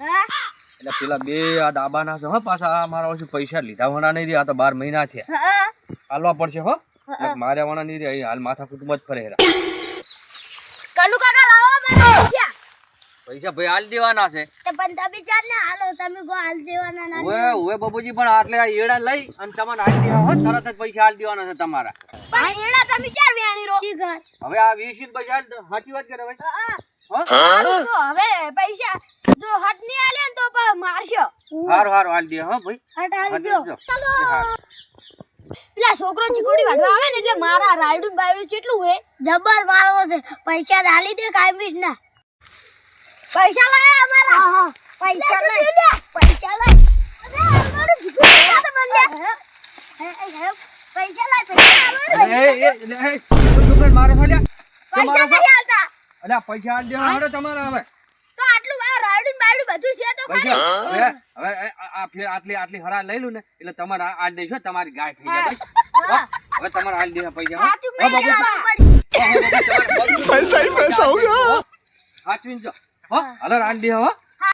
હા એટલે પેલા બે આ દાબાના છે હો પાછા મારા ઓછી પૈસા લીધા હોના નહીં રહ્યા. આ તો 12 મહિના થયા. હા હાલવા પડશે હો. મારે વાળા નહીં રહ્યા. હાલ માથા કુટુંબ જ ફરે હેરા. કનુ કાકા લાવો મારા પૈસા. પૈસા ભાઈ હાલ દેવાના છે. તે પણ તમે ચાલ ને હાલો તમે ગો હાલ દેવાના ના. ઓએ બાબુજી પણ આટલે આ એડા લઈ અને તમને હાલ દેવા હો. તરત જ પૈસા હાલ દેવાના છે તમારા. પણ એડા તમે ચાર વેણી રો ઠીક છે. હવે આ 20 પૈસા હાલ સાચી વાત કરે ભાઈ. તો હવે પૈસા જો હટ ની આલે ને તો પણ મારશો. હારું હાલ દે હો ભાઈ. હટ આલજો. ચાલો. પેલા છોકરો ચીકોડી વાળવા આવે ને એટલે મારા રાયડું બાયડું કેટલું હે જબર મારવો છે. પૈસા આલી દે કાયમી ના. પૈસા લાય અમારા. પૈસા લાય. પૈસા લાય. અરે અમારું ચીકોડી ના બંધ. પૈસા લાય. છોકરા મારે ફાલ્યા. પૈસા નહીં આલતા. અલ્યા પૈસા હાલ દેવા હડો તમારા હવે. તો આટલું આ રાયડું બાયડું બધું છે તો પૈસા હવે આ ફેર આટલી હરા લઈ લઉં ને એટલે તમારા હાલ દઈશું. તમારી ગાય થઈ જાય બસ. હવે તમારા હાલ દે પૈસા. પૈસા પૈસા હોગા. હાચવીન જો. હો હાલો હાલ દે હો.